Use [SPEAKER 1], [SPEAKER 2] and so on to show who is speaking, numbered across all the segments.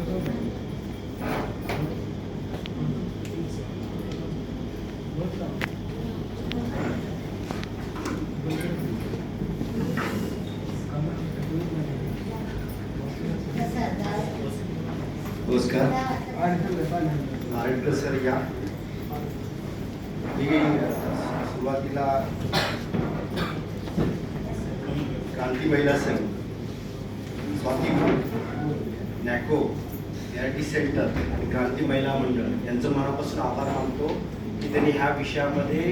[SPEAKER 1] नमस्कार. आर्डकर सर या. मी सुरुवातीला क्रांती महिला संघ, स्वाती नॅको एआरटी सेंटर आणि क्रांती महिला मंडळ यांचं मनापासून आभार मानतो की त्यांनी ह्या विषयामध्ये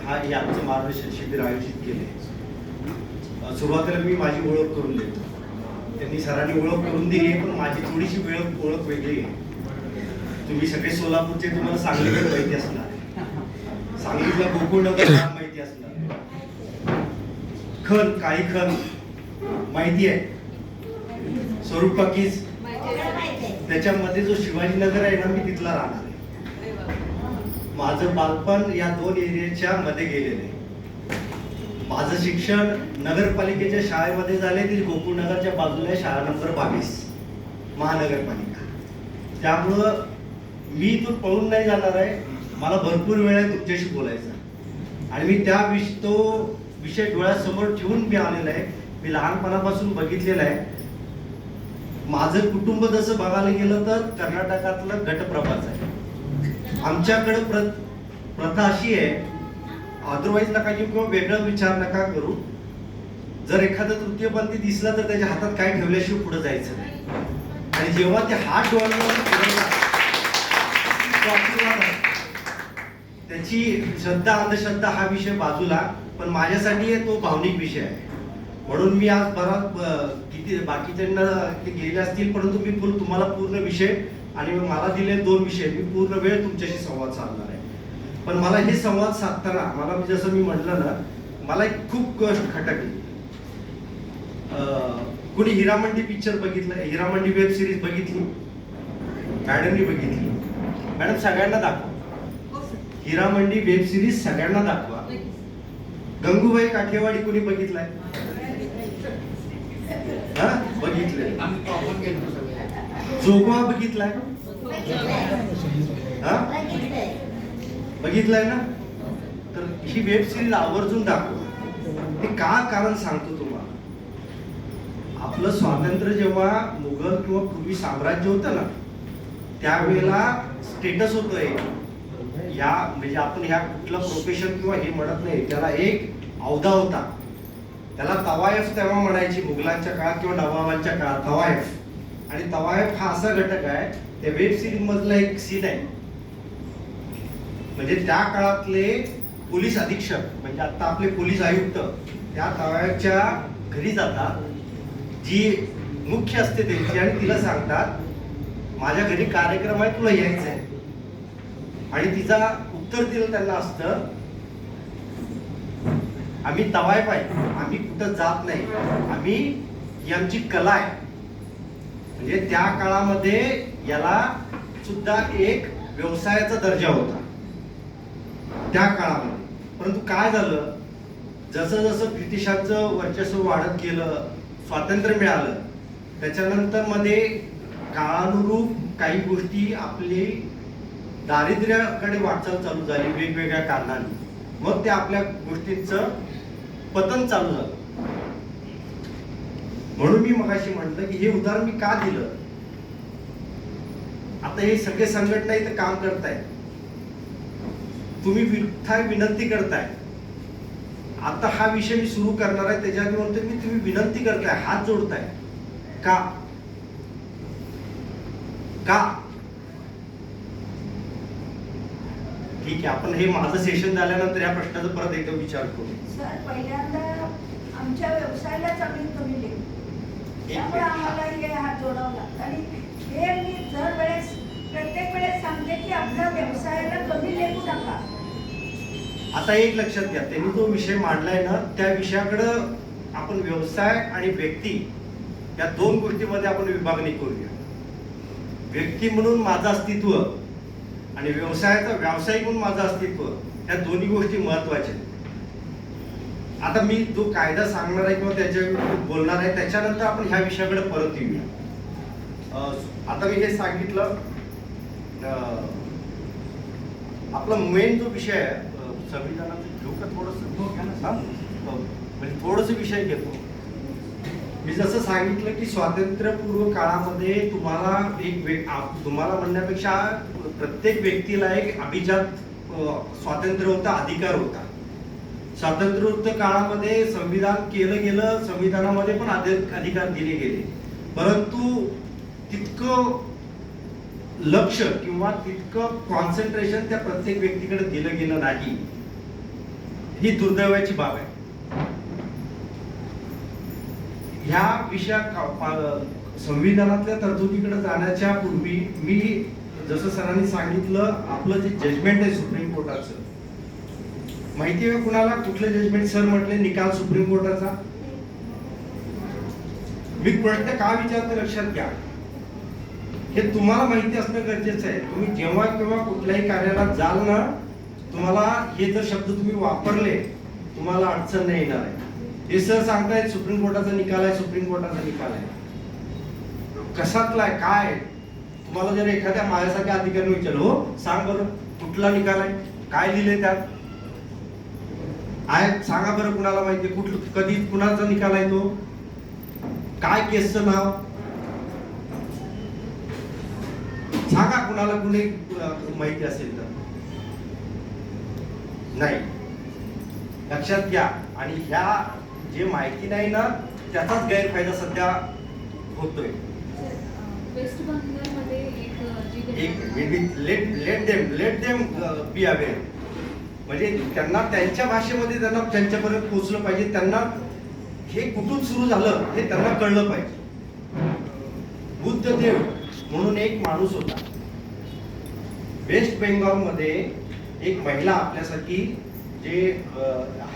[SPEAKER 1] आजचं मार्गदर्शन शिबिर आयोजित केले. सुरुवातीला मी माझी ओळख करून देतो. त्यांनी सरांनी ओळख करून दिली आहे, पण माझी थोडीशी ओळख वेगळी आहे. तुम्ही सगळे सोलापूरचे, तुम्हाला सांगलीकडे माहिती असणार, सांगलीतला गोकुळनगर माहिती असणार, काही खण माहिती आहे, स्वरूप पाकीज, त्याच्यामध्ये जो शिवाजीनगर आहे ना, मी तिथला राहणार आहे. माझं बालपण या दोन एरियाच्या मध्ये गेलेलं आहे. माझं शिक्षण नगरपालिकेच्या शाळेमध्ये झाले, ती गोकुळनगरच्या बाजूला शाळा नंबर 22 महानगरपालिका. त्यामुळं मी इथून पळून नाही जाणार आहे. मला भरपूर वेळ आहे तुमच्याशी बोलायचा आणि मी तो विषय डोळ्यासमोर ठेवून मी आलेला आहे. मी लहानपणापासून बघितलेलं आहे. माझं कुटुंब जसं बघायला गेलं तर कर्नाटकातलं घटप्रभाच आहे. आमच्याकडे प्रथा अशी आहे, अदरवाईज नका घेऊ किंवा वेगळा विचार नका करू. जर एखादा तृतीयपंथी दिसला तर त्याच्या हातात काय ठेवल्याशिवाय पुढे जायचं नाही. आणि जेव्हा ते हात डोळ्यावर त्याची श्रद्धा अंधश्रद्धा हा विषय बाजूला, पण माझ्यासाठी तो भावनिक विषय आहे. म्हणून मी आज किती बाकीच्यांना ते गेले असतील, परंतु मी तुम्हाला पूर्ण विषय आणि मला दिले 2 विषय मी पूर्ण वेळ तुमच्याशी संवाद साधणार आहे. पण मला हे संवाद साधताना मला जसं मी म्हटलं ना, मला एक खूप गोष्ट खटकली. कोणी हिरामंडी पिक्चर बघितलं? हिरामंडी वेब सिरीज बघितली? मॅडमनी बघितली? मॅडम सगळ्यांना दाखवा. हिरामंडी वेब सिरीज सगळ्यांना दाखवा. गंगूबाई काठेवाडी कोणी बघितलाय? बघितलंय. जोगवा बघितलाय? बघितलाय ना? तर ही वेब सिरीज आवर्जून दाखवा. हे का कारण सांगतो तुम्हाला. आपलं स्वातंत्र्य जेव्हा मुघल किंवा पूर्वी साम्राज्य होतं ना, त्यावेळेला स्टेटस होतोय या, म्हणजे आपण ह्या कुठलं प्रोफेशन किंवा हे म्हणत नाही, त्याला एक औदा होता. त्याला तवायफ तेव्हा म्हणायची मुघलांच्या काळात किंवा नवाबांच्या काळात तवायफ. आणि तवायफ हा असा घटक आहे, त्या वेब सिरीज मधला एक सीन आहे. म्हणजे त्या काळातले पोलीस अधीक्षक, म्हणजे आता आपले पोलीस आयुक्त, त्या तवायफच्या घरी जातात, जी मुख्य असते त्यांची, आणि तिला सांगतात माझ्या घरी कार्यक्रम आहे, तुला यायचं आहे. आणि तिचा उत्तर दिलं त्यांना असतं, आम्ही तवायफ आहे, आम्ही कुठं जात नाही, आम्ही ही आमची कला आहे. म्हणजे त्या काळामध्ये याला सुद्धा एक व्यवसायाचा दर्जा होता त्या काळामध्ये. परंतु काय झालं, जसं जसं ब्रिटिशांचं वर्चस्व वाढत गेलं, स्वातंत्र्य मिळालं, त्याच्यानंतर मध्ये काळानुरूप काही गोष्टी आपली दारिद्र्याकडे वाटचाल चालू झाली वेगवेगळ्या कारणांनी. मग ते आपल्या गोष्टींचं पतन चालू झालं. म्हणून मी मगाशी म्हटलं की हे उदाहरण मी का दिलं. आता हे सगळे संघटना इथं काम करताय, तुम्ही विनंती करताय. आता हा विषय मी सुरू करणार आहे, त्याच्यावर म्हणतो मी तुम्ही विनंती करताय, हात जोडताय. का का ठीक आहे, आपण हे माझं सेशन झाल्यानंतर या प्रश्नाचा परत एकदा विचार करू.
[SPEAKER 2] सर, पहिल्यांदा आमच्या व्यवसायालाच आम्ही कमी लेखू, त्यामुळे आम्हाला हे हात जोडावं लागतं. आणि हे मी प्रत्येक वेळेस सांगते की आपल्या व्यवसायाला कमी लेखू नका.
[SPEAKER 1] आता एक लक्षात घ्या, त्यांनी जो विषय मांडलाय ना, त्या विषयाकडं आपण व्यवसाय आणि व्यक्ती या 2 गोष्टीमध्ये आपण विभागणी करूया. व्यक्ती म्हणून माझं अस्तित्व आणि व्यवसायाचा व्यावसायिक म्हणून माझं अस्तित्व, या दोन्ही गोष्टी महत्वाच्या. आता मी जो कायदा सांगणार आहे किंवा त्याच्यावर बोलणार आहे, त्याच्यानंतर आपण ह्या विषयाकडे परत येऊया. आता मी हे सांगितलं, आपला मेन जो विषय आहे संविधानाचा घेऊ का थोडंसं, म्हणजे थोडंसं विषय घेतो. मी जसं सांगितलं की स्वातंत्र्यपूर्व काळामध्ये तुम्हाला म्हणण्यापेक्षा प्रत्येक व्यक्तीला एक अभिजात स्वातंत्र्य होता, अधिकार होता. स्वातंत्र्योत्तर काळामध्ये संविधान केलं गेलं, संविधानामध्ये पण अधिकार दिले गेले, परंतु तितकं लक्ष किंवा तितकं कॉन्सन्ट्रेशन त्या प्रत्येक व्यक्तीकडे दिलं गेलं नाही. ही दुर्दैवाची बाब आहे. ह्या संविधानातल्या तरतुदीकडे जाण्याच्या पूर्वी मी जसं सरांनी सांगितलं, आपलं जे जजमेंट आहे सुप्रीम कोर्टाचं, माहिती आहे कुणाला कुठलं जजमेंट सर म्हटले निकाल सुप्रीम कोर्टाचा? मी प्रश्न का विचारतो लक्षात घ्या, हे तुम्हाला माहिती असणं गरजेचं आहे. तुम्ही जेव्हा केव्हा कुठल्याही कार्यालयात जाल ना, तुम्हाला हे जर शब्द तुम्ही वापरले तुम्हाला अडचण नाही येणार आहे. हे सर सांगतायत सुप्रीम कोर्टाचा निकाल आहे, सुप्रीम कोर्टाचा निकाल आहे. कशातला आहे, काय आहे? तुम्हाला जर एखाद्या माझ्यासारख्या अधिकाऱ्याने विचारलं, हो सांग बरं कुठला निकाल आहे, काय लिहिले त्यात आहे, सांगा बरं कुणाला माहिती, कुठलं कधी कुणाचा निकाल आहे तो, काय केसचं नाव सांगा, कुणाला कुणी माहिती असेल तर. नाही, लक्षात घ्या. आणि ह्या जे माहिती नाही ना, त्याचाच गैरफायदा सध्या होतोय.
[SPEAKER 3] वेस्ट बंगालमध्ये
[SPEAKER 1] लेट देम बी अवेअर, म्हणजे त्यांना त्यांच्या भाषेमध्ये त्यांना त्यांच्यापर्यंत पोहोचलं पाहिजे. त्यांना हे कुठून सुरू झालं हे त्यांना कळलं पाहिजे. बुद्धदेव म्हणून एक माणूस होता वेस्ट बेंगॉलमध्ये, एक महिला आपल्यासाठी जे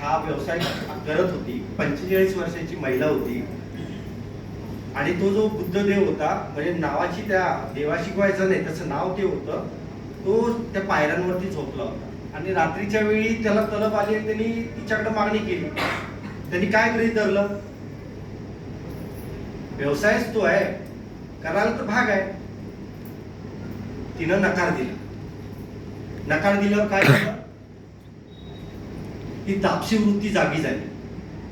[SPEAKER 1] हा व्यवसाय करत होती, 45 वर्षाची महिला होती. आणि तो जो बुद्धदेव होता, म्हणजे नावाची त्या देवाशी शिकवायचं नाही, त्याचं नाव ते होतं, तो त्या पायऱ्यांवरती झोपला होता. आणि रात्रीच्या वेळी त्याला तलब आली आणि त्यांनी तिच्याकडे मागणी केली. त्यांनी काय गृहीत धरलं, व्यवसायच तो आहे, करायला तर भाग आहे. तिनं नकार दिला. नकार दिल्यावर काय झालं, ती तापसी वृत्ती जागी झाली.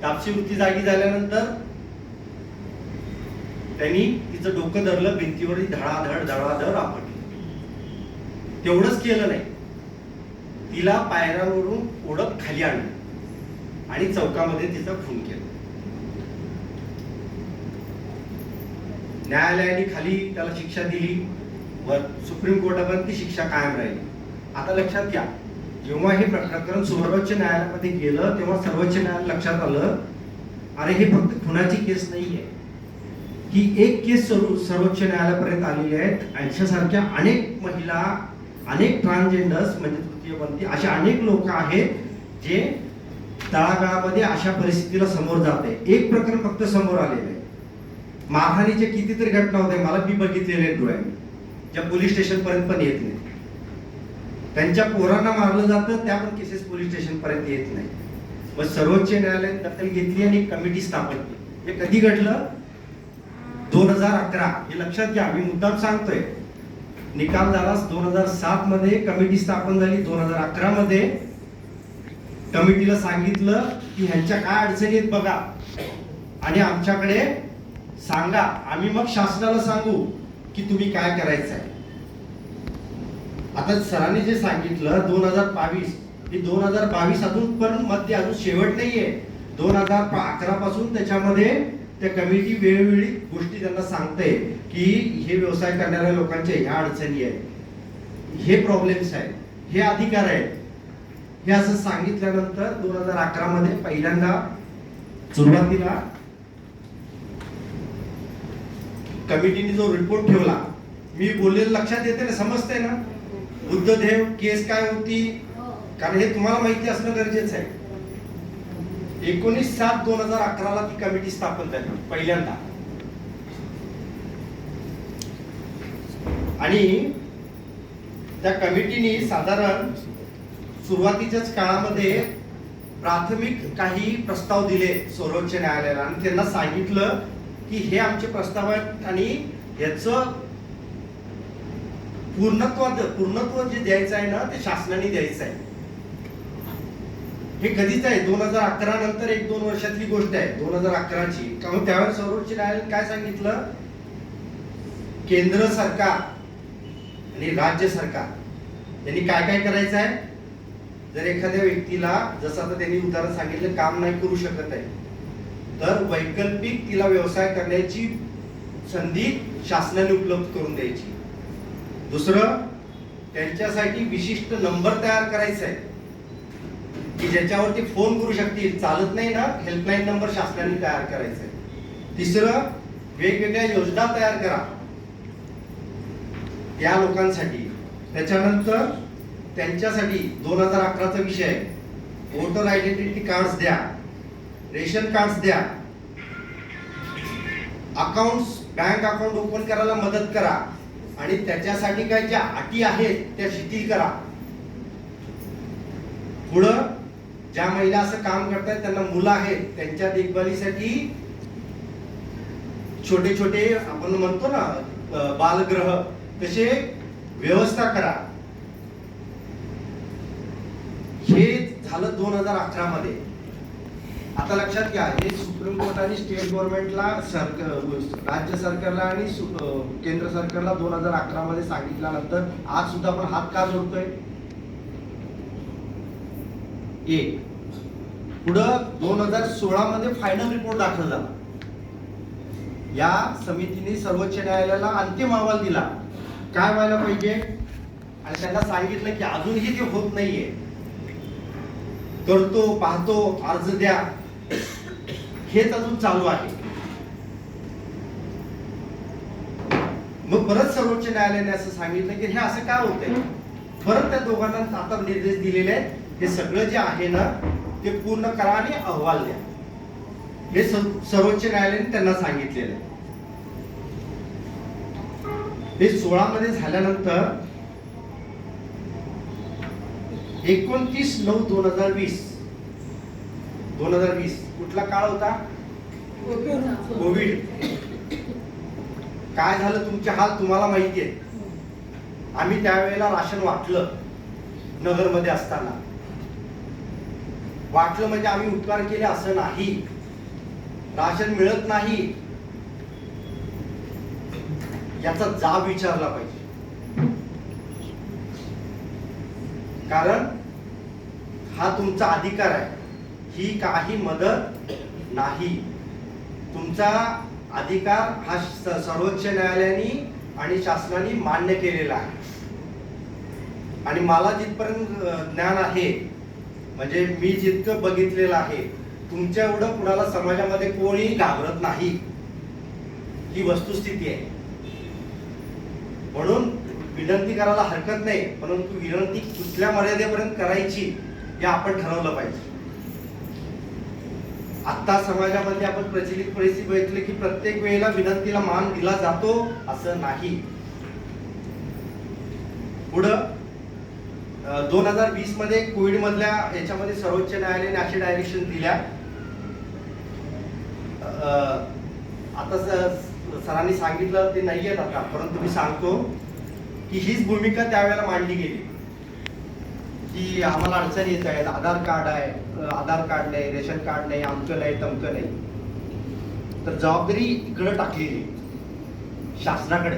[SPEAKER 1] तापसी वृत्ती जागी झाल्यानंतर त्यांनी तिचं डोकं धरलं, भिंतीवर धडाधड धडाधड आपटली. तेवढंच केलं नाही, तिला पायऱ्यांवरून ओढत खाली आणलं आणि चौकामध्ये तिचा खून केला. न्यायालयाने खाली त्याला शिक्षा दिली, वर सुप्रीम कोर्टापर्यंत ती शिक्षा कायम राहिली. आता लक्षात घ्या, जेव्हा हे प्रकरण सर्वोच्च न्यायालयामध्ये गेलं तेव्हा सर्वोच्च न्यायालय लक्षात आलं, अरे हे फक्त खुनाची केस नाहीये, ही एक केस सर्वोच्च न्यायालयापर्यंत आलेली आहेत. यांच्यासारख्या अनेक महिला, अनेक ट्रान्सजेंडर्स म्हणजे तृतीयपंथी अशा अनेक लोक आहेत जे तळागाळामध्ये अशा परिस्थितीला समोर जाते. एक प्रकरण फक्त समोर आलेलं आहे. मारहाणीचे कितीतरी घटना होते, मला मी बघितलेले डोळ्यांनी, ज्या पोलीस स्टेशन पर्यंत पण येत नाही. त्यांच्या पोरांना मारलं जातं, त्या पण केसेस पोलीस स्टेशन पर्यंत येत नाही. मग सर्वोच्च न्यायालयाने दखल घेतली आणि एक कमिटी स्थापन केली. हे कधी घडलं, 2011. हे लक्षात घ्या, मी मुद्दाम सांगतोय. निकाल झाला 2007 मध्ये, कमिटी स्थापन झाली 2011 मध्ये. कमिटीला सांगितलं की ह्यांच्या काय अडचणी आहेत बघा आणि आमच्याकडे सांगा, आम्ही मग शासनाला सांगू की तुम्ही काय करायचं आहे. आता सरांनी जे सांगितलं 2022, ही 2022 अजून पण मध्ये अजून शेवट नाहीये. 2011 पासून त्याच्यामध्ये त्या कमिटी वेळोवेळी गोष्टी त्यांना सांगते की हे व्यवसाय करणाऱ्या लोकांच्या ह्या अडचणी आहेत, हे प्रॉब्लेम्स आहेत, हे अधिकार आहेत. हे असं सांगितल्यानंतर 2011 मध्ये पहिल्यांदा सुरुवातीला कमिटीने जो रिपोर्ट ठेवला, मी बोललेलं लक्षात येते ना, समजते ना बुद्धदेव केस काय होती, कारण हे तुम्हाला माहिती असणं गरजेचं आहे. 19/7/2011 ला ती कमिटी स्थापन झाली पहिल्यांदा. आणि त्या कमिटीने साधारण सुरुवातीच्याच काळामध्ये प्राथमिक काही प्रस्ताव दिले सर्वोच्च न्यायालयाला आणि त्यांना सांगितलं की हे आमचे प्रस्ताव आहेत आणि याचं पूर्णत्व जे द्यायचं आहे ना ते शासनाने द्यायचं आहे. हे कधीच आहे 2011 नंतर 1-2 वर्षातली गोष्ट आहे 2011ची. कारण त्यावेळेस सर्वोच्च न्यायालयाने काय सांगितलं, केंद्र सरकार आणि राज्य सरकार यांनी काय काय करायचं आहे. जर एखाद्या व्यक्तीला जसं आता त्यांनी उदाहरण सांगितलं काम नाही करू शकत आहे तर वैकल्पिक तिला व्यवसाय करण्याची संधी शासनाने उपलब्ध करून द्यायची. दुसरं, त्यांच्यासाठी विशिष्ट नंबर तयार करायचा आहे की ज्याच्यावरती फोन करू शकतील. चालत नाही ना, हेल्पलाईन नंबर शासनाने तयार करायचा आहे. तिसरं, वेगवेगळ्या योजना तयार करा या लोकांसाठी. त्याच्यानंतर त्यांच्यासाठी 2011चा विषय आहे, वोटर आयडेंटिटी कार्ड्स द्या, रेशन कार्ड्स द्या, अकाउंट्स बँक अकाउंट ओपन करायला मदत करा आणि त्याच्यासाठी काय ज्या अटी आहेत त्या शिथिल करा. पुढं ज्या महिला असं काम करतात त्यांना मुलं आहेत त्यांच्या देखभालीसाठी छोटे छोटे आपण म्हणतो ना बालगृह तसे व्यवस्था करा. हे झालं 2011 मध्ये. आता लक्षात घ्या, हे सुप्रीम कोर्टाने स्टेट गव्हर्नमेंटला राज्य सरकारला आणि केंद्र सरकारला 2011 मध्ये सांगितल्यानंतर आज सुद्धा आपण हात का जोडतोय. एक पुढं 2016 मध्ये फायनल रिपोर्ट दाखल झाला. या समितीने सर्वोच्च न्यायालयाला अंतिम अहवाल दिला काय व्हायला पाहिजे आणि त्यांना सांगितलं की अजूनही ते होत नाहीये. करतो पाहतो अर्ज द्या हेच अजून चालू आहे. मग परत सर्वोच्च न्यायालयाने असं सांगितलं की हे असं काय होतंय. परत त्या दोघांना आता निर्देश दिलेले आहेत, हे सगळं जे आहे ना ते पूर्ण करा आणि अहवाल द्या. हे सर्वोच्च न्यायालयाने त्यांना सांगितलेलं आहे. हे 16 मध्ये झाल्यानंतर 29/9/2020 कुठला काळ होता, कोविड. काय झालं तुमचे हाल तुम्हाला माहिती आहे. आम्ही त्यावेळेला राशन वाटलं नगरमध्ये असताना. वाटलं म्हणजे आम्ही उपकार केले असं नाही. राशन मिळत नाही याचा जाब विचारला पाहिजे. कारण हा तुमचा अधिकार आहे, ही काही मदत नाही. तुमचा अधिकार हा सर्वोच्च न्यायालयाने आणि शासनाने मान्य केलेला आहे. आणि मला जिथपर्यंत ज्ञान आहे म्हणजे मी जितकं बघितलेलं आहे तुमच्या एवढं कुणाला समाजामध्ये कोणी घाबरत नाही. ही वस्तुस्थिती आहे. म्हणून विनंती करायला हरकत नाही, परंतु विनंती कुठल्या मर्यादेपर्यंत करायची हे आपण ठरवलं पाहिजे. आता समाजामध्ये आपण प्रचलित परिस्थिती बघितली की प्रत्येक वेळेला विनंतीला मान दिला जातो असं नाही. पुढं 2020 मध्ये कोविड मधल्या याच्यामध्ये सर्वोच्च न्यायालयाने अशी डायरेक्शन दिल्या. आता सरांनी सांगितलं ते नाहीये आता, परंतु मी सांगतो की हीच भूमिका त्यावेळेला मांडली गेली की आम्हाला अडचणी येत आहेत. आधार कार्ड आहे, आधार कार्ड नाही, रेशन कार्ड नाही, अमकं नाही तमकं नाही. तर जबाबदारी इकडे टाकलेली शासनाकडे.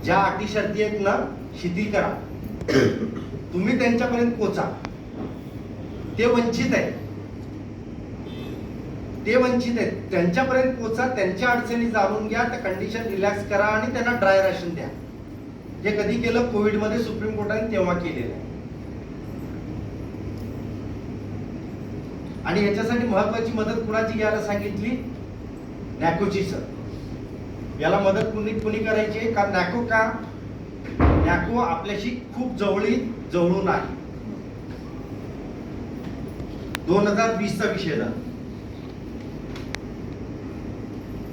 [SPEAKER 1] ज्या अटी शर्ती आहेत ना शिथिल करा, तुम्ही त्यांच्यापर्यंत पोचा. ते वंचित आहेत, त्यांच्यापर्यंत पोचा, त्यांच्या अडचणी जाणून घ्या, त्या कंडिशन रिलॅक्स करा आणि त्यांना ड्राय राशन द्या. हे कधी केलं, कोविड मध्ये सुप्रीम कोर्टाने तेव्हा केलेलं आहे. आणि याच्यासाठी महत्वाची मदत कुणाची घ्यायला सांगितली, नॅकोची. सर याला मदत कुणी करायची, कारण नॅको आपल्याशी खूप जवळून आहे. 2020चा विषय झाला.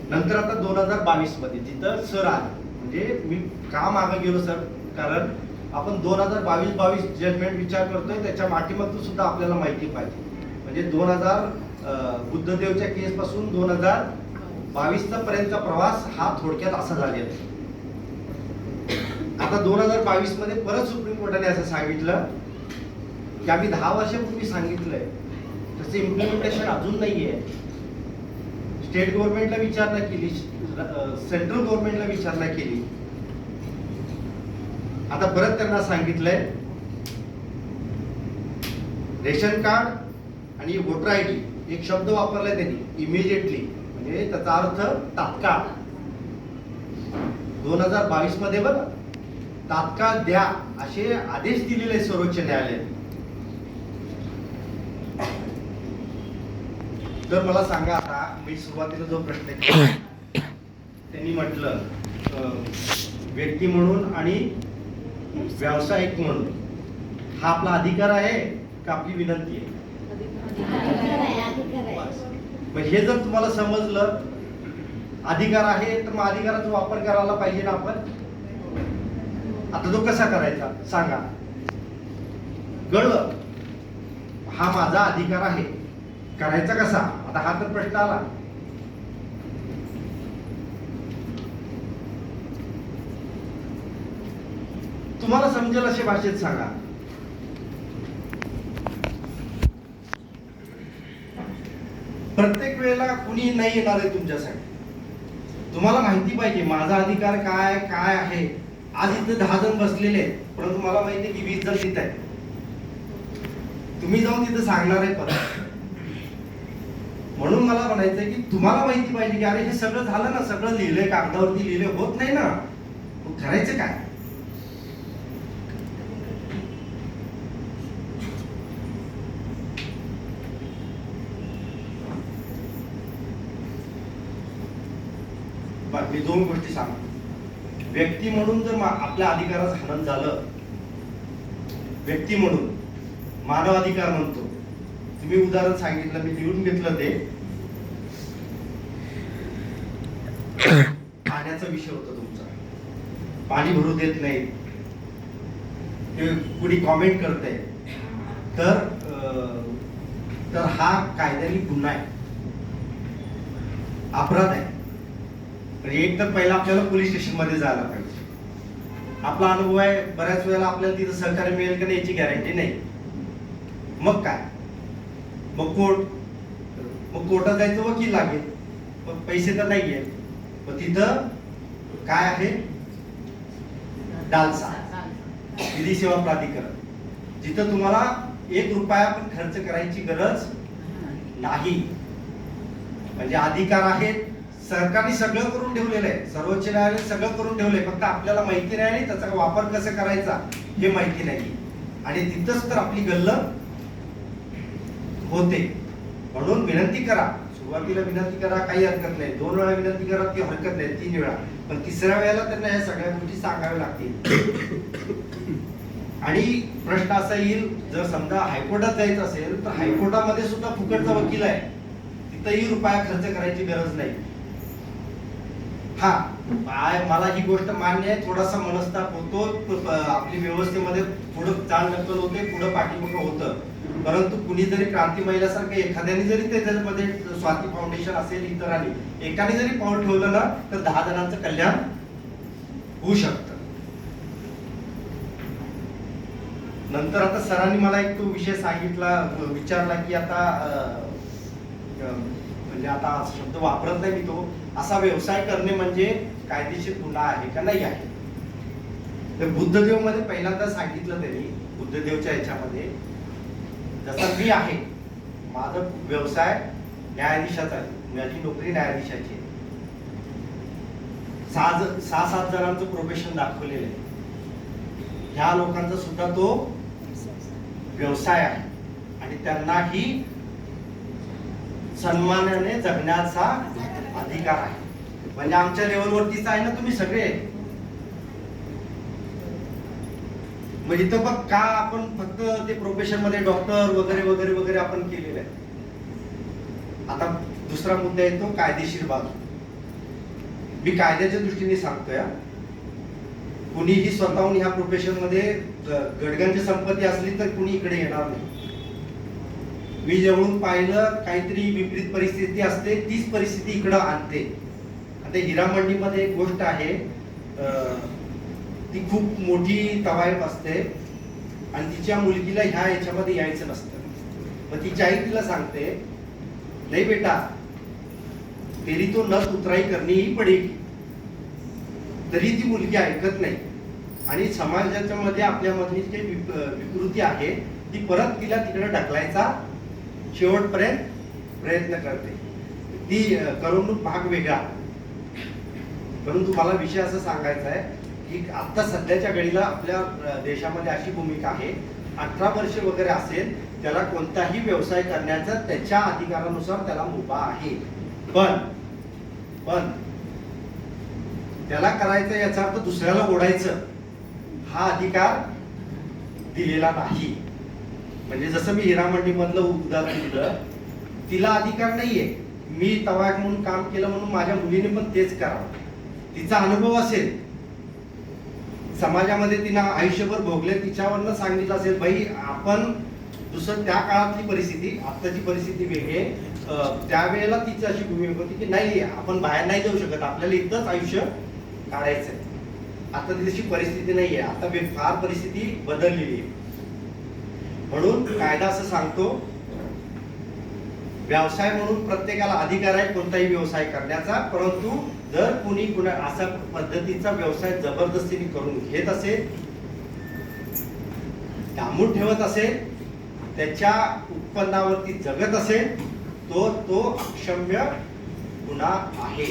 [SPEAKER 1] नंतर आता 2022 मध्ये जिथं सर आले, म्हणजे मी का मागे गेलो सर, कारण आपण 2022 जजमेंट विचार करतोय, त्याच्या पाठीमागचं सुद्धा आपल्याला माहिती पाहिजे. म्हणजे 2000 बुद्धदेवच्या केस पासून 2022 पर्यंतचा प्रवास हा थोडक्यात असा झालेला आहे. आता 2022 मध्ये परत सुप्रीम कोर्टाने असं सांगितलं की आम्ही 10 वर्षापूर्वी सांगितलंय, त्याचं इम्प्लिमेंटेशन अजून नाहीये. स्टेट गव्हर्नमेंटला विचारणा केली, सेंट्रल गव्हर्नमेंटला विचारणा केली. आता परत त्यांना सांगितलंय रेशन कार्ड आणि वोटर आय डी एक शब्द वापरलाय त्यांनी, इमिजिएटली, म्हणजे त्याचा अर्थ तात्काळ. 2022 मध्ये बरं, तात्काळ द्या असे आदेश दिलेले सर्वोच्च न्यायालयाने. तर मला सांगा, आता मी सुरुवातीला जो प्रश्न केला त्यांनी म्हटलं व्यक्ती म्हणून आणि व्यावसायिक म्हणून हा आपला अधिकार आहे का आपली विनंती आहे? मग हे जर तुम्हाला समजलं अधिकार आहे, तर मग अधिकाराचा वापर करायला पाहिजे ना आपण. आता तो कसा करायचा सांगा. कळलं, हा माझा अधिकार आहे, करायचा कसा? आता हा तर प्रश्न आला. तुम्हाला समजेल अशा भाषेत सांगा. प्रत्येक वेळेला कुणी नाही येणार आहे तुमच्यासाठी. तुम्हाला माहिती पाहिजे माझा अधिकार काय काय आहे. आज इथे 10 जण बसलेले आहेत, परंतु मला माहिती आहे की 20 जण तिथे आहेत. तुम्ही जाऊन तिथे सांगणार आहे परत. म्हणून मला म्हणायचंय की तुम्हाला माहिती पाहिजे की अरे हे सगळं झालं ना, सगळं लिहिलंय, कागदावरती लिहिलंय, होत नाही ना, मग करायचं काय? मी 2 गोष्टी सांगतो. व्यक्ती म्हणून जर आपल्या अधिकाराचं हनन झालं, व्यक्ती म्हणून मानव अधिकार म्हणतो. तुम्ही उदाहरण सांगितलं, मी लिहून घेतलं ते. पाण्याचा विषय होता तुमचा, पाणी भरू देत नाही, कुणी कॉमेंट करतंय, तर हा कायद्याने गुन्हा आहे, अपराध आहे. एक तर पहिला आपल्याला पोलीस स्टेशन मध्ये जायला पाहिजे. आपला अनुभव आहे, बऱ्याच वेळेला आपल्याला तिथं सहकार्य मिळेल का नाही याची गॅरंटी नाही. मग काय, मग कोर्ट, मग कोर्टात जायचं वकील लागेल, मग पैसे तर नाहीये. मग तिथं काय आहे, डालसा, विधी सेवा प्राधिकरण, जिथं तुम्हाला 1 रुपया पण खर्च करायची गरज नाही. म्हणजे अधिकार आहेत, सरकारने सगळं करून ठेवलेलं आहे, सर्वोच्च न्यायालयाने सगळं करून ठेवलंय, फक्त आपल्याला माहिती नाही आणि त्याचा वापर कसा करायचा हे माहिती नाही. आणि तिथंच तर आपली गल्लत होते. म्हणून विनंती करा, सुरुवातीला विनंती करा, काही हरकत नाही. 2 वेळा विनंती करा ती हरकत नाही, 3 वेळा, पण 3ऱ्या वेळेला त्यांना या सगळ्या गोष्टी सांगाव्या लागतील. आणि प्रश्न असा येईल, जर समजा हायकोर्टात जायचं असेल तर हायकोर्टामध्ये सुद्धा फुकटचा वकील आहे, तिथंही रुपया खर्च करायची गरज नाही. हा, मला ही गोष्ट मान्य आहे, थोडासा मनस्ताप होतो, आपली व्यवस्थेमध्ये पुढं चाल नकल होते, पुढं पाठीमुखं होतं. परंतु कुणी जरी क्रांती महिलासारखं एखाद्याने जरी त्याच्यामध्ये, स्वाती फाउंडेशन असेल, इतरांनी एकाने जरी पाऊल ठेवलं ना, तर 10 जणांचं कल्याण होऊ शकतं. नंतर आता सरांनी मला एक तो विषय सांगितला, विचारला की आता म्हणजे आता शब्द वापरत नाही मी तो, असा व्यवसाय करणे म्हणजे कायदेशीर गुन्हा आहे का नाही आहे. तर बुद्धदेव मध्ये पहिल्यांदा सांगितलं त्यांनी, बुद्धदेवच्या ह्याच्यामध्ये, जसा मी आहे, माझा व्यवसाय न्यायाधीशाचा आहे, माझी नोकरी न्यायाधीशाची आहे. 6-7 जणांचं प्रोफेशन दाखवलेलं आहे. ह्या लोकांचा सुद्धा तो व्यवसाय आहे आणि त्यांनाही सन्मानाने जगण्याचा अधिकार आहे. म्हणजे आमच्या लेवलवरतीच आहे ना तुम्ही सगळे. मग इथं बघ का आपण फक्त ते प्रोफेशन मध्ये डॉक्टर वगैरे वगैरे वगैरे आपण केलेलं आहे. आता दुसरा मुद्दा येतो कायदेशीर बाजू. मी कायद्याच्या दृष्टीने सांगतोय, कुणीही स्वतःहून ह्या प्रोफेशन मध्ये गडगंज संपत्ती असली तर कुणी इकडे येणार नाही. मी जवळून पाहिलं, काहीतरी विपरीत परिस्थिती असते, तीच परिस्थिती इकडं आणते. आता हिरामंडीमध्ये एक गोष्ट आहे, ती खूप मोठी तवायफ असते आणि तिच्या मुलगीला ह्या याच्यामध्ये यायचं नसतं. मग तिची आई तिला सांगते, नाही बेटा, तेरी तो नस उतराई करणी ही पडेगी. तरी ती मुलगी ऐकत नाही आणि समाजाच्या मध्ये आपल्यामधली जी विकृती आहे ती परत तिला तिकडे ढकलायचा शेवटपर्यंत प्रयत्न करते. ती करमणूक भाग वेगळा. परंतु मला विषय असं सांगायचा आहे की आता सध्याच्या घडीला आपल्या देशामध्ये अशी भूमिका आहे, 18 वर्ष वगैरे असेल त्याला कोणताही व्यवसाय करण्याचा त्याच्या अधिकारानुसार त्याला मुभा आहे. पण त्याला करायचं याचा अर्थ दुसऱ्याला ओढायचं हा अधिकार दिलेला नाही. म्हणजे जसं मी हिरामंडी मधलं उदाहरण दिलं, तिला अधिकार नाहीये मी तवायफ म्हणून काम केलं म्हणून माझ्या मुलीने पण तेच करावं. तिचा अनुभव असेल, समाजामध्ये तिनं आयुष्यभर भोगले, तिच्यावरनं सांगितलं असेल, भाई आपण दुसरं त्या काळातली परिस्थिती, आत्ताची परिस्थिती वेगळी आहे. त्यावेळेला तिची अशी भूमिका होती की नाही, आपण बाहेर नाही जाऊ शकत, आपल्याला इथंच आयुष्य काढायचंय. आता तशी परिस्थिती नाहीये, आता फार परिस्थिती बदललेली आहे. म्हणून कायदा असं सांगतो, व्यवसाय म्हणून प्रत्येकाला अधिकार आहे कोणताही व्यवसाय करण्याचा. परंतु जर कोणी अशा पद्धतीचा व्यवसाय जबरदस्तीने करून घेत असेल, डांबून ठेवत असेल, त्याच्या उत्पन्नावरती जगत असेल, तो अक्षम्य गुन्हा आहे.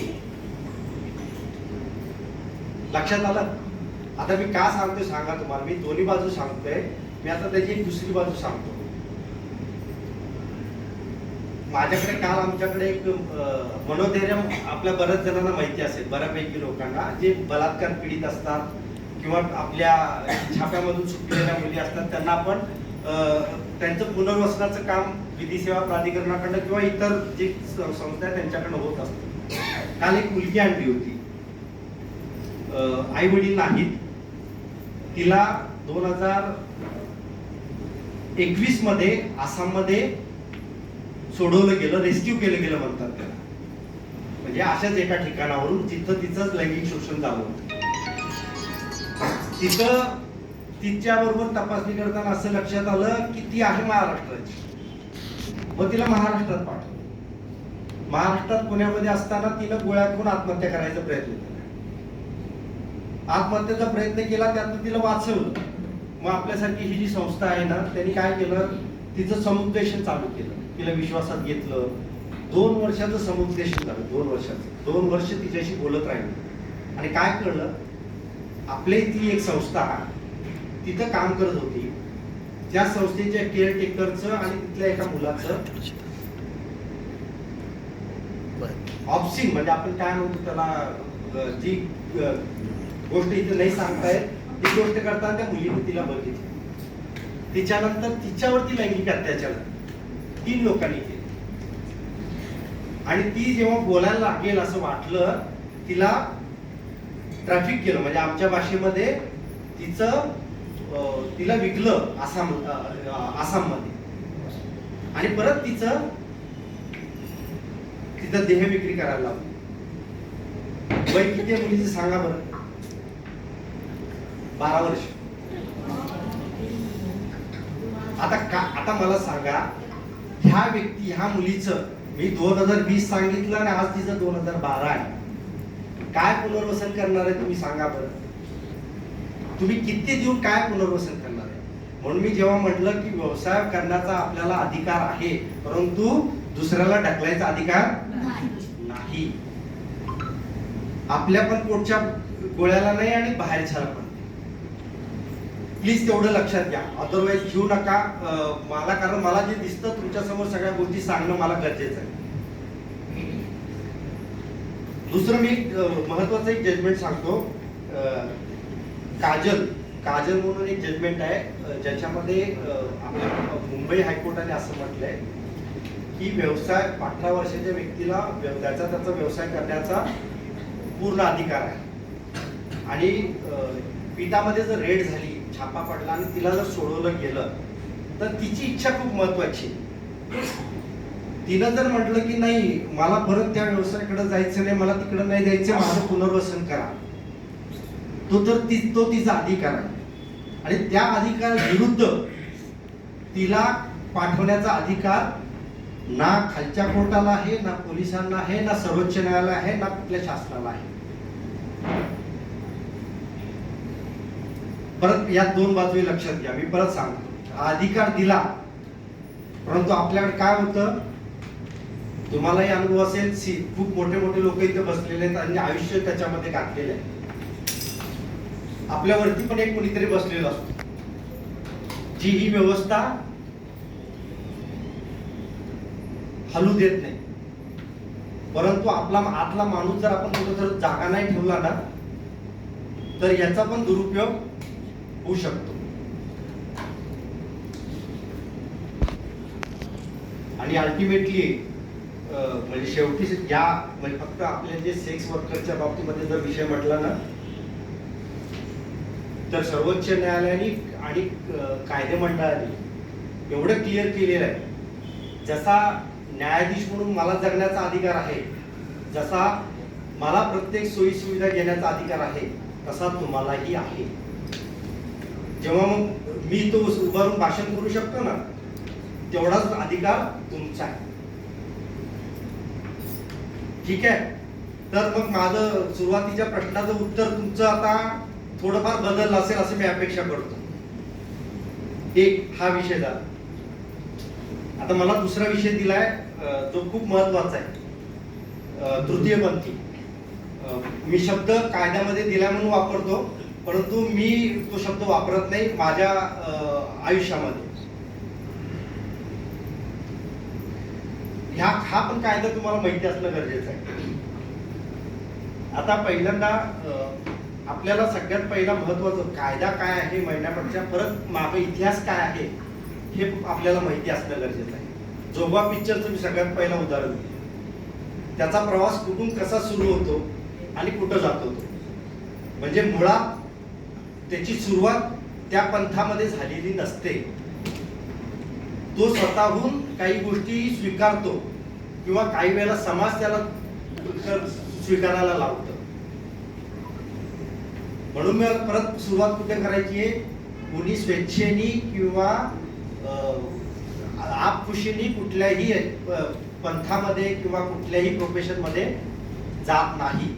[SPEAKER 1] लक्षात आलं? आता मी का सांगतोय सांगा तुम्हाला, मी दोन्ही बाजू सांगतोय. मी आता त्याची एक दुसरी बाजू सांगतो. माझ्याकडे काल आमच्याकडे एक मनोधैर्य, आपल्या बऱ्याच जणांना माहिती असेल, बऱ्यापैकी लोकांना, जे बलात्कार पीडित असतात किंवा आपल्या छाप्यामधून सुटलेल्या मुली असतात, त्यांना आपण त्यांचं पुनर्वसनाचं काम विधी सेवा प्राधिकरणाकडनं किंवा इतर जे संस्था आहे त्यांच्याकडनं होत असतं. काल एक मुलगी आणली होती, आई वडील नाहीत. तिला 2021 मध्ये आसाममध्ये सोडवलं गेलं, रेस्क्यू केलं गेलं म्हणतात त्याला. म्हणजे अशाच एका ठिकाणावरून जिथं तिचं लैंगिक शोषण झालं होतं, तिथं तिच्याबरोबर तपासणी करताना असं लक्षात आलं की ती आहे महाराष्ट्राची. मग तिला महाराष्ट्रात पाठवलं. महाराष्ट्रात पुण्यामध्ये असताना तिनं गोळ्या करून आत्महत्या करायचा प्रयत्न केला. आत्महत्येचा प्रयत्न केला, त्यातून तिला वाचवलं. मग आपल्यासारखी ही जी संस्था आहे ना, त्यांनी काय केलं, तिचं समुपदेशन चालू केलं, तिला विश्वासात घेतलं. 2 वर्षाचं समुपदेशन झालं. 2 वर्षाचं 2 वर्ष तिच्याशी बोलत राहिलं. आणि काय कळलं, आपल्या इथली एक संस्था तिथं काम करत होती, त्या संस्थेच्या केअरटेकरचं आणि तिथल्या एका मुलाचं ऑप्सिंग, म्हणजे आपण काय म्हणतो त्याला, जी गोष्ट इथे नाही सांगताय ती गोष्ट करताना त्या मुलीने तिला बघितली. तिच्यानंतर तिच्यावरती लैंगिक अत्याचार 3 लोकांनी केले. आणि ती जेव्हा बोलायला लागेल असं वाटलं, तिला ट्रॅफिक केलं, म्हणजे आमच्या भाषेमध्ये तिला विकलं आसाममध्ये. आणि परत तिथं देह विक्री करायला लावली. वय किती आहे मुलीचं सांगा बरं? 12 वर्ष. आता मला सांगा, ह्या मुलीचं मी 2020 सांगितलं आणि आज तिचं 2012 आहे. काय पुनर्वसन करणार आहे तुम्ही सांगा बरं? तुम्ही किती देऊन काय पुनर्वसन करणार आहे? म्हणून मी जेव्हा म्हटलं की व्यवसाय करण्याचा आपल्याला अधिकार आहे, परंतु दुसऱ्याला ढकलायचा अधिकार नाही. आपल्या पण पोटच्या गोळ्याला नाही आणि बाहेरच्याला पण. प्लीज तेवढं लक्षात घ्या, अदरवाईज घेऊ नका मला, कारण मला जे दिसतं तुमच्या समोर सगळ्या गोष्टी सांगणं मला गरजेचं आहे. दुसरं मी महत्वाचं एक जजमेंट सांगतो. काजल म्हणून एक जजमेंट आहे, ज्याच्यामध्ये आपल्या मुंबई हायकोर्टाने असं म्हटलंय की व्यवसाय 18 वर्षाच्या व्यक्तीला त्याचा व्यवसाय करण्याचा पूर्ण अधिकार आहे. आणि पीठामध्ये जर रेड झाली, छापा पडला आणि तिला जर सोडवलं गेलं तर तिची इच्छा खूप महत्वाची. तिनं जर म्हटलं की नाही, मला परत त्या व्यवसायाकडे जायचं नाही, मला तिकडे नाही जायचं, माझं पुनर्वसन करा, तो तिचा अधिकार आहे आणि त्या अधिकार विरुद्ध तिला पाठवण्याचा अधिकार ना खालच्या कोर्टाला आहे, ना पोलिसांना आहे, ना सर्वोच्च न्यायालय आहे, ना कुठल्या शासनाला आहे. परत या दोन बाजू लक्षात घ्या. मी परत सांगतो, हा अधिकार दिला, परंतु आपल्याकडे काय होतं, तुम्हालाही अनुभव असेल, खूप मोठे मोठे लोक इथे बसलेले आहेत आणि आयुष्य त्याच्यामध्ये घातलेले आहे. आपल्यावरती पण एक कोणीतरी बसलेला असतो, जी ही व्यवस्था हलू देत नाही. परंतु आपला आतला माणूस जर आपण कुठेतरी जागा नाही ठेवला ना, तर याचा पण दुरुपयोग होऊ शकतो. आणि अल्टिमेटली म्हणजे शेवटी या म्हणजे फक्त आपल्या जे सेक्स वर्करच्या बाबतीमध्ये जर विषय म्हटला ना, तर सर्वोच्च न्यायालयाने आणि कायदे मंडळाने एवढं क्लिअर केलेलं आहे, जसा न्यायाधीश म्हणून मला जगण्याचा अधिकार आहे, जसा मला प्रत्येक सोयी सुविधा घेण्याचा अधिकार आहे, तसा तुम्हालाही आहे. जेव्हा मग मी तो उभारून भाषण करू शकतो ना, तेवढाच अधिकार तुमचा आहे. ठीक आहे. तर मग माझं सुरुवातीच्या प्रश्नाचं उत्तर तुमचं आता थोडंफार बदललं असेल असं मी अपेक्षा करतो. एक हा विषय झाला. आता मला दुसरा विषय दिलाय जो खूप महत्वाचा आहे, तृतीयपंथी. मी शब्द कायद्यामध्ये दिला म्हणून वापरतो, परंतु मी तो शब्द वापरत नाही माझ्या आयुष्यामध्ये. हा पण कायदा तुम्हाला माहिती असणं गरजेचं आहे. आता पहिल्यांदा आपल्याला सगळ्यात पहिला महत्वाचं कायदा काय आहे म्हणण्यापेक्षा परत मागे इतिहास काय आहे हे आपल्याला माहिती असणं गरजेचं आहे. जोगवा पिक्चरचं मी सगळ्यात पहिला उदाहरण दिलं. त्याचा प्रवास कुठून कसा सुरू होतो आणि कुठं जातो तो, म्हणजे मुळात त्याची सुरुवात त्या पंथामध्ये झालेली नसते. तो स्वतःहून काही गोष्टी स्वीकारतो किंवा काही वेळेला समाज त्याला स्वीकारायला लावतो. म्हणून मी परत सुरुवात कुठे करायची आहे, कोणी स्वेच्छेनी किंवा आपखुशीनी कुठल्याही पंथामध्ये किंवा कुठल्याही प्रोफेशन मध्ये जात नाही.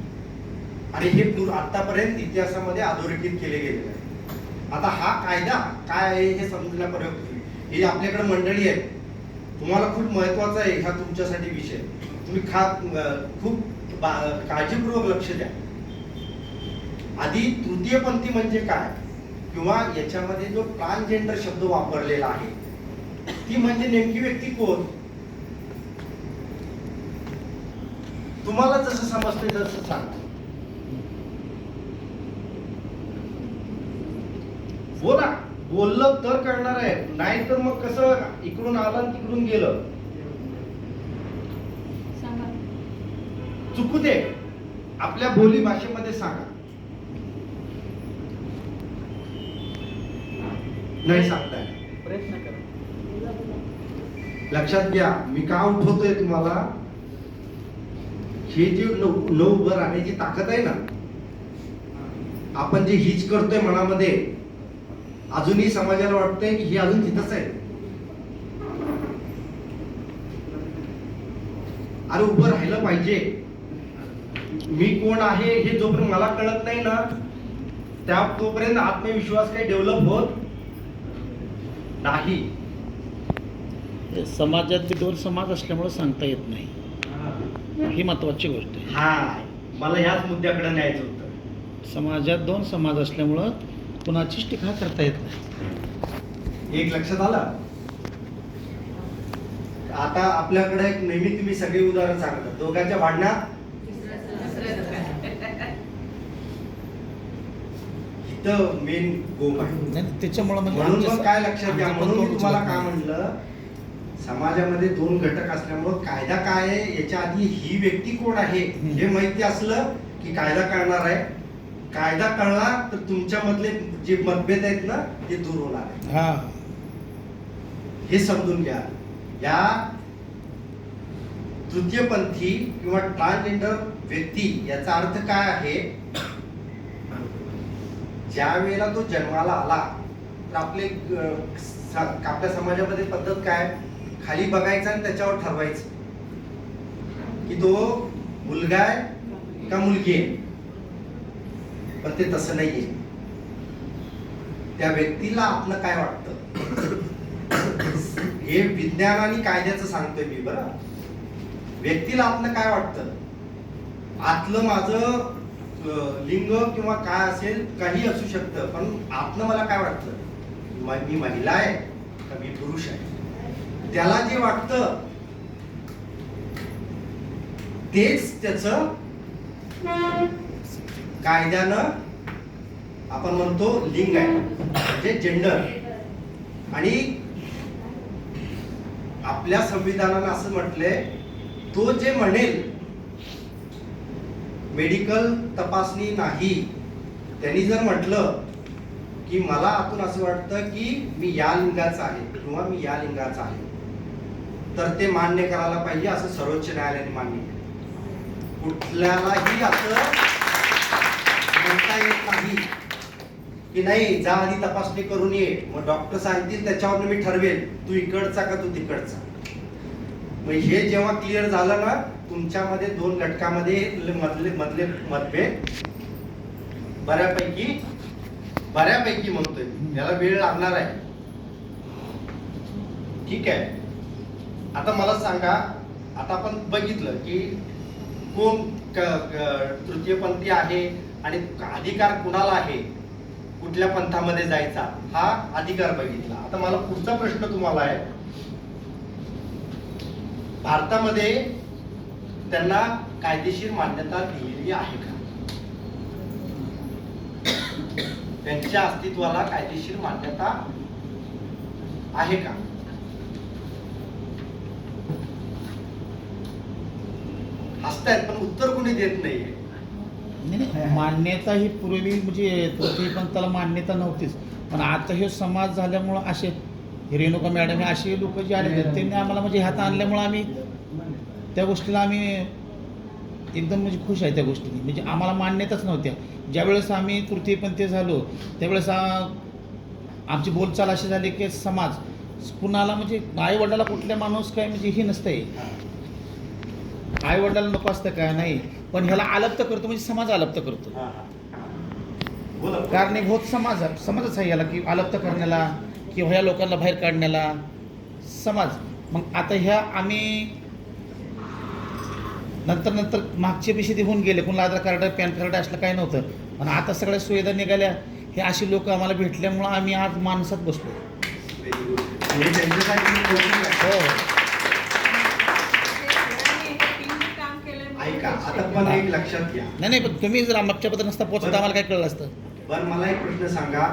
[SPEAKER 1] आणि हे आतापर्यंत इतिहासामध्ये अधोरेखित केले गेलेले आहे. आता हा कायदा काय आहे हे समजण्यापर्यंत ही आपल्याकडे मंडळी आहे, तुम्हाला खूप महत्वाचा आहे हा तुमच्यासाठी विषय. तुम्ही खूप काळजीपूर्वक लक्ष द्या. आधी तृतीयपंथी म्हणजे काय, किंवा याच्यामध्ये जो ट्रान्सजेंडर शब्द वापरलेला आहे ती म्हणजे नेमकी व्यक्ती कोण, तुम्हाला जसं समजते तसं सांगा. बोला, बोललं तर कळणार आहे, नाही तर मग कसं इकडून आलं तिकडून गेलं. चुकू दे, आपल्या बोली भाषेमध्ये सांगा. नाही सांगताय
[SPEAKER 4] प्रयत्न करा.
[SPEAKER 1] लक्षात घ्या, मी का उठवतोय तुम्हाला, हे जे न उभं राहण्याची ताकद आहे ना, आपण जे हिच करतोय मनामध्ये, अजूनही समाजाला वाटतंय की हे अजून तिथंच आहे. अरे उभं राहिलं पाहिजे. मी कोण आहे हे जोपर्यंत मला कळत नाही ना, तोपर्यंत आत्मविश्वास काही डेव्हलप होत नाही.
[SPEAKER 4] समाजात दोन समाज असल्यामुळे सांगता येत नाही, ही महत्वाची गोष्ट आहे.
[SPEAKER 1] हा, मला ह्याच मुद्द्याकडे न्यायचं होतं.
[SPEAKER 4] समाजात दोन समाज असल्यामुळं कुणाचीच टीका करता येत नाही.
[SPEAKER 1] एक लक्षात आलं. आता आपल्याकडे एक नेहमी तुम्ही सगळे उदाहरण सांगता, दोघांच्या भांडणात इथं मेन गोम आहे.
[SPEAKER 4] त्याच्यामुळे
[SPEAKER 1] म्हणून मग काय लक्षात घ्या, म्हणून मी तुम्हाला काय म्हणलं, समाजामध्ये दोन घटक असल्यामुळे कायदा काय आहे याच्या आधी ही व्यक्ती कोण आहे हे माहिती असलं की कायदा कळणार आहे. कायदा कळला तर तुमच्या मधले जे मतभेद आहेत ना ते दूर होणार आहे. हे समजून घ्या. या तृतीयपंथी किंवा ट्रान्सजेंडर व्यक्ती याचा अर्थ काय आहे, ज्या वेळेला तो जन्माला आला तर आपल्या समाजामध्ये पद्धत काय, खाली बघायचं आणि त्याच्यावर ठरवायचं की तो मुलगा आहे का मुलगी आहे. पण ते तसं नाहीये. त्या व्यक्तीला आपलं काय वाटतं हे विज्ञान आणि कायद्याचं सांगतोय मी. बरं, व्यक्तीला आपलं काय वाटतं, आतलं माझं लिंग किंवा काय असेल काही असू शकतं, पण आतलं मला काय वाटतं, मी महिला आहे का मी पुरुष आहे. त्याला जे वाटतं तेच त्याचं कायद्यानं आपण म्हणतो लिंग आहे, म्हणजे जेंडर. आणि आपल्या संविधानानं असं म्हटलंय, तो जे म्हणेल मेडिकल तपासणी नाही, त्यांनी जर म्हटलं की मला आतून असं वाटतं की मी या लिंगाचा आहे किंवा मी या लिंगाचा आहे, तर ते मान्य करायला पाहिजे असं सर्वोच्च न्यायालयाने मान्य केलं. कुठल्यालाही असं म्हणता येत नाही की नाही जा आधी तपासणी करून ये, मग डॉक्टर सांगतील त्याच्यावर मी ठरवेल तू इकडचा का तू तिकडचा. मग हे जेव्हा क्लिअर झालं ना, तुमच्यामध्ये दोन घटकामध्ये मधले मतभेद बऱ्यापैकी म्हणतोय, याला वेळ लागणार आहे. ठीक आहे. आता मला सांगा, आता आपण बघितलं की कोण तृतीयपंथी आहे आणि अधिकार कुणाला आहे, कुठल्या पंथामध्ये जायचा हा अधिकार बघितला. आता मला पुढचा प्रश्न तुम्हाला आहे, भारतामध्ये त्यांना कायदेशीर मान्यता दिलेली आहे का, त्यांच्या अस्तित्वाला कायदेशीर मान्यता आहे का. हसतायत पण उत्तर कोणी देत नाहीये.
[SPEAKER 4] नाही, मान्यता ही पूर्वी म्हणजे तृतीयपंथाला मान्यता नव्हतीच, पण आता हे समाज झाल्यामुळं असे रेणुका मॅडम हे असे लोक जे आले त्यांनी आम्हाला म्हणजे ह्यात आणल्यामुळं आम्ही त्या गोष्टीला आम्ही एकदम म्हणजे खुश आहे त्या गोष्टीने. म्हणजे आम्हाला मान्यताच नव्हत्या. ज्यावेळेस आम्ही तृतीयपंथी झालो त्यावेळेस आमची बोलचाल अशी झाली की समाज कुणाला म्हणजे आई वडिलाला कुठल्या माणूस काय म्हणजे हे नसतंय, आई वडिलाला नको असतं काय नाही, पण ह्याला आलप्त करतो म्हणजे समाज आलप्त करतो. कारणीभूत समाजच आहे याला की आलप्त करण्याला किंवा ह्या लोकांना बाहेर काढण्याला समाज. मग आता ह्या आम्ही नंतर मागचे पैसे होऊन गेले, कोणाला आधार कार्ड पॅन कार्ड असलं काही नव्हतं, पण आता सगळ्या सुविधा निघाल्या. हे अशी लोक आम्हाला भेटल्यामुळं आम्ही आज माणसात बसलो. हो.
[SPEAKER 1] ऐका, आता पण एक लक्षात घ्या.
[SPEAKER 4] नाही पण तुम्ही जर आमच्याबद्दल नसता पोहोचत आम्हाला काय कळलं असतं.
[SPEAKER 1] पण मला एक प्रश्न सांगा,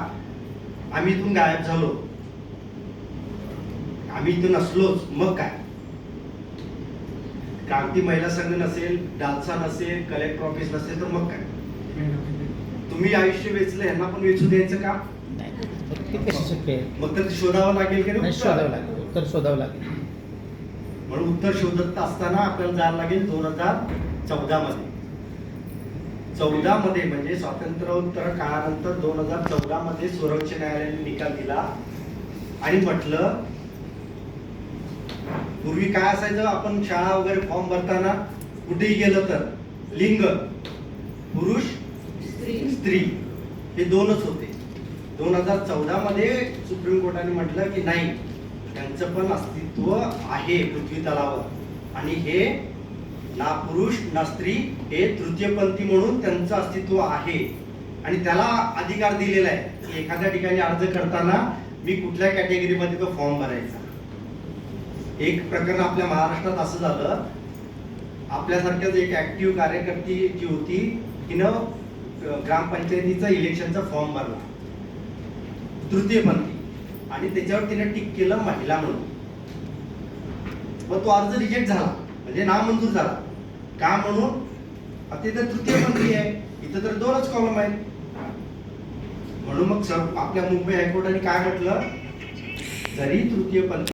[SPEAKER 1] आम्ही इथून गायब झालो, आम्ही इथून नसलोच, मग काय. क्रांती महिला संघ नसेल, डालसा नसेल, कलेक्टर ऑफिस नसेल, तर मग काय. तुम्ही आयुष्य वेचलं, यांना पण वेचू द्यायचं का.
[SPEAKER 4] ते कशी शक्य आहे.
[SPEAKER 1] मग तर शोधावं लागेल की नाही.
[SPEAKER 4] शोधावं लागेल, उत्तर शोधावं लागेल.
[SPEAKER 1] म्हणून उत्तर शोधत असताना आपल्याला जायला लागेल 2014 मध्ये. 14 मध्ये म्हणजे स्वातंत्र्योत्तर काळानंतर 2014 मध्ये सर्वोच्च न्यायालयाने निकाल दिला आणि म्हटलं, पूर्वी काय असायचं, आपण शाळा वगैरे फॉर्म भरताना कुठेही गेलं तर लिंग पुरुष स्त्री हे दोनच होते. 2014 मध्ये सुप्रीम कोर्टाने म्हटलं की नाही, त्यांचं पण अस्तित्व आहे पृथ्वी तलावर आणि हे ना पुरुष ना स्त्री हे तृतीयपंथी म्हणून त्यांचं अस्तित्व आहे आणि त्याला अधिकार दिलेला आहे की एखाद्या ठिकाणी अर्ज करताना मी कुठल्या कॅटेगरीमध्ये तो फॉर्म भरायचा. एक प्रकरण आपल्या महाराष्ट्रात असं झालं, आपल्यासारख्याच एक ऍक्टिव्ह कार्यकर्ती जी होती तिनं ग्रामपंचायतीचा इलेक्शनचा फॉर्म भरला तृतीयपंथी आणि त्याच्यावर तिने टिक केलं महिला म्हणून. मग तो अर्ज रिजेक्ट झाला, म्हणजे नामंजूर झाला. का म्हणून, आता इथं तृतीयपंथी आहे, इथं तर 2च कॉलम आहेत. म्हणून मग आपल्या मुंबई हायकोर्टाने काय म्हटलं, जरी तृतीयपंथी